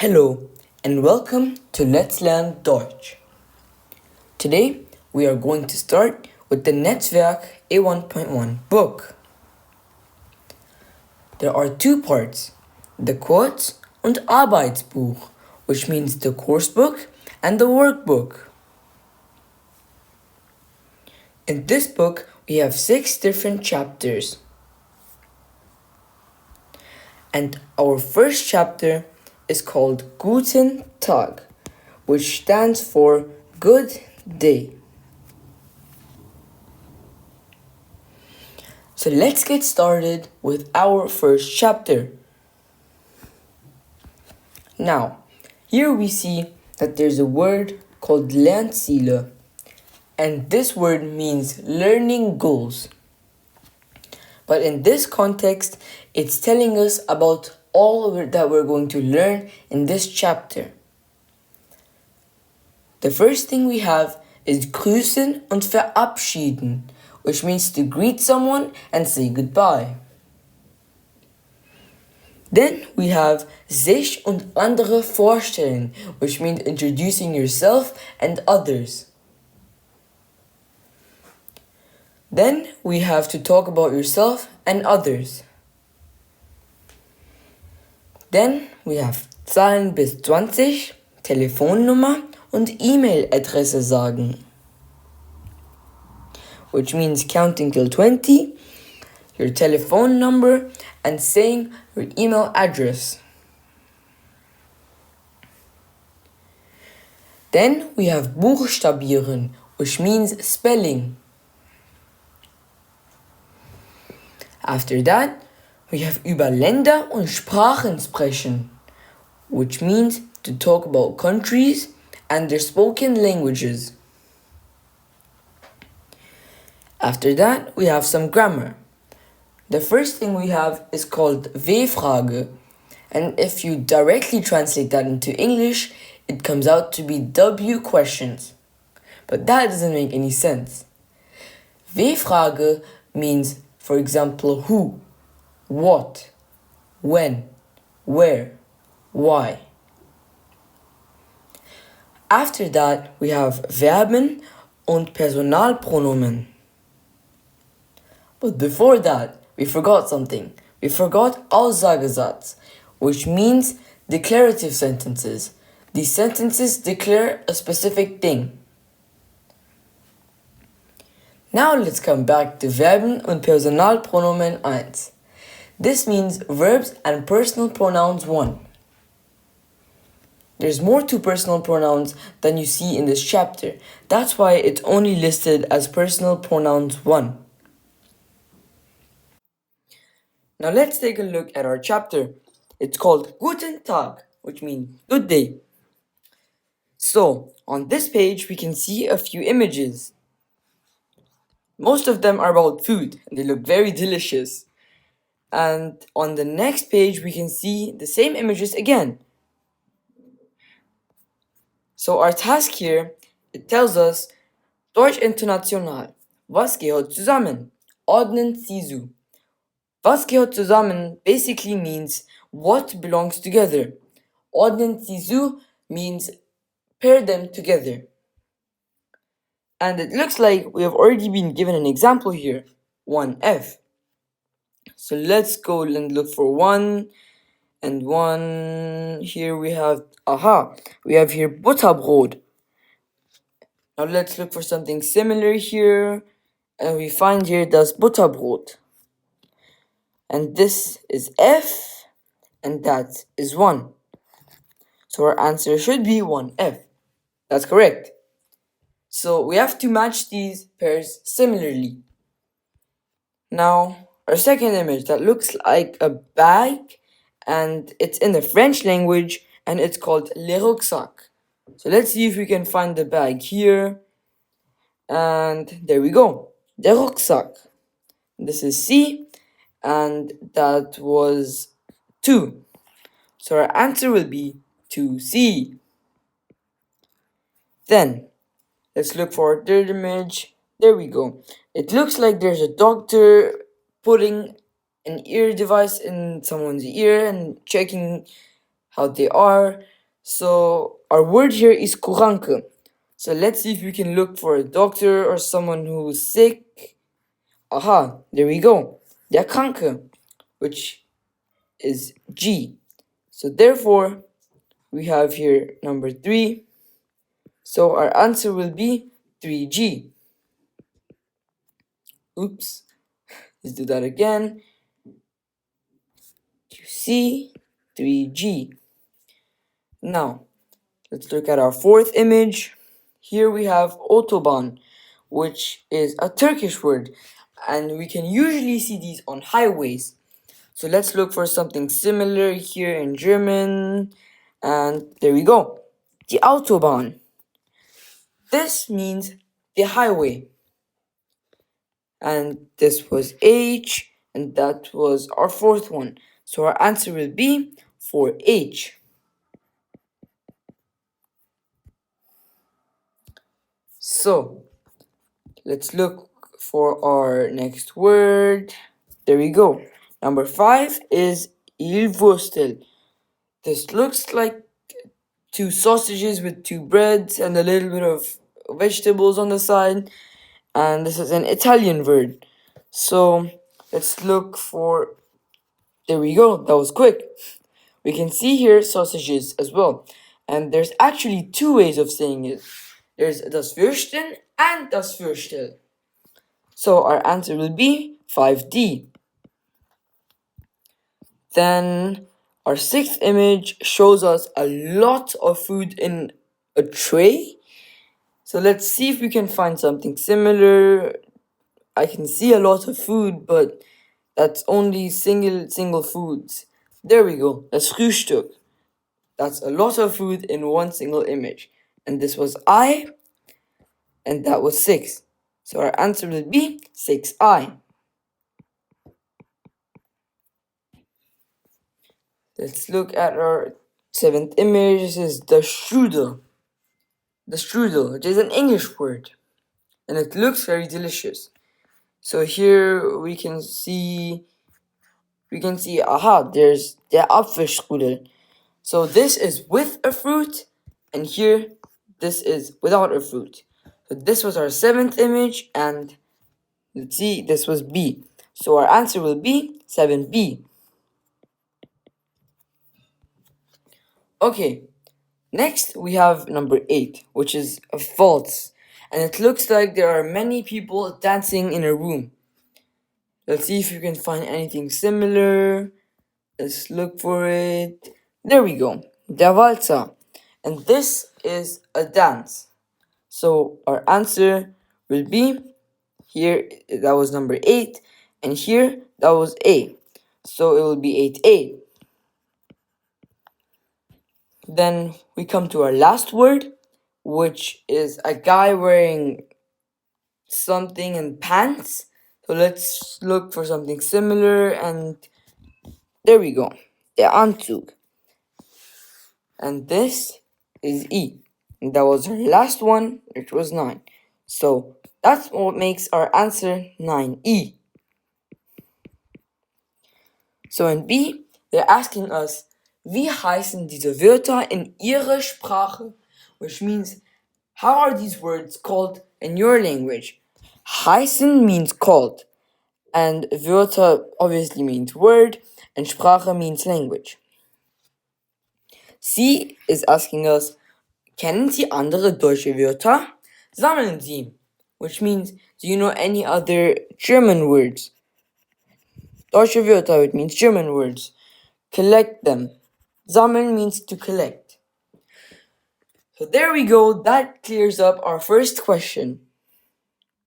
Hello and welcome to Let's Learn Deutsch. Today we are going to start with the Netzwerk A1.1 book. There are two parts, the Kurz- und Arbeitsbuch, which means the course book and the workbook. In this book we have 6 different chapters. And our first chapter is called Guten Tag, which stands for good day. So let's get started with our first chapter. Now, here we see that there's a word called Lernziele, and this word means learning goals. But in this context, it's telling us about all that we're going to learn in this chapter. The first thing we have is grüßen und verabschieden, which means to greet someone and say goodbye. Then we have sich und andere vorstellen, which means introducing yourself and others. Then we have to talk about yourself and others. Then we have Zahlen bis 20, Telefonnummer und E-Mail-Adresse sagen, which means counting till 20, your telephone number, and saying your email address. Then we have buchstabieren, which means spelling. After that, we have über Länder und Sprachen sprechen, which means to talk about countries and their spoken languages. After that, we have some grammar. The first thing we have is called W-Frage, and if you directly translate that into English, it comes out to be W questions. But that doesn't make any sense. W-Frage means, for example, who, what, when, where, why. After that, we have Verben und Personalpronomen. But before that, we forgot something. We forgot Aussagesatz, which means declarative sentences. These sentences declare a specific thing. Now let's come back to Verben und Personalpronomen 1. This means verbs and personal pronouns 1. There's more to personal pronouns than you see in this chapter. That's why it's only listed as personal pronouns 1. Now let's take a look at our chapter. It's called Guten Tag, which means good day. So, on this page we can see a few images. Most of them are about food, and they look very delicious. And on the next page we can see the same images again. So our task here, it tells us Deutsch International. Was gehört zusammen? Ordnen Sie zu. Was gehört zusammen basically means what belongs together. Ordnen Sie zu means pair them together. And it looks like we have already been given an example here, 1F. So let's go and look for 1 and 1. Here we have, we have here Butterbrot. Now let's look for something similar here. And we find here das Butterbrot. And this is F, and that is 1. So our answer should be 1F. That's correct. So we have to match these pairs similarly. Now, our second image that looks like a bag, and it's in the French language, and it's called le rucksack. So let's see if we can find the bag here. And there we go, the rucksack. This is C, and that was 2. So our answer will be 2C. Then, let's look for our third image. There we go. It looks like there's a doctor putting an ear device in someone's ear and checking how they are. So our word here is kranke. So let's see if we can look for a doctor or someone who's sick. Aha, there we go. Der Kranke, which is G. So therefore, we have here number 3. So our answer will be 3G. Oops. Let's do that again. QC, 3G. Now, let's look at our 4th image. Here we have Autobahn, which is a Turkish word, and we can usually see these on highways. So let's look for something similar here in German, and there we go. Die Autobahn. This means the highway. And this was H, and that was our 4th one. So our answer will be 4H. So let's look for our next word. There we go. Number 5 is Ilwurstel. This looks like 2 sausages with 2 breads and a little bit of vegetables on the side. And this is an Italian word. So let's look for. There we go. That was quick. We can see here sausages as well. And there's actually 2 ways of saying it. There's das Würstchen and das Würstel. So our answer will be 5D. Then our 6th image shows us a lot of food in a tray. So let's see if we can find something similar. I can see a lot of food, but that's only single foods. There we go. That's Frühstück. That's a lot of food in one single image. And this was I, and that was 6. So our answer will be 6I. Let's look at our 7th image. This is the Strudel. The Strudel, which is an English word. And it looks very delicious. So here we can see, aha, there's the Apfelstrudel. So this is with a fruit, and here this is without a fruit. So this was our 7th image, and let's see, this was B. So our answer will be 7B. Okay, next we have number 8, which is a waltz. And it looks like there are many people dancing in a room. Let's see if you can find anything similar. Let's look for it. There we go. Der Walzer. And this is a dance. So our answer will be here, that was number 8, and here that was A. So it will be 8A. Then we come to our last word, which is a guy wearing something in pants. So let's look for something similar, and there we go. Der Anzug. And this is E. And that was our last one, which was 9. So that's what makes our answer 9E. So in B, they're asking us, wie heißen diese Wörter in ihrer Sprache? Which means, how are these words called in your language? Heißen means called, and Wörter obviously means word, and Sprache means language. C is asking us, kennen Sie andere deutsche Wörter? Sammeln Sie, which means, do you know any other German words? Deutsche Wörter, it means German words. Collect them. Sammeln means to collect. So there we go, that clears up our first question.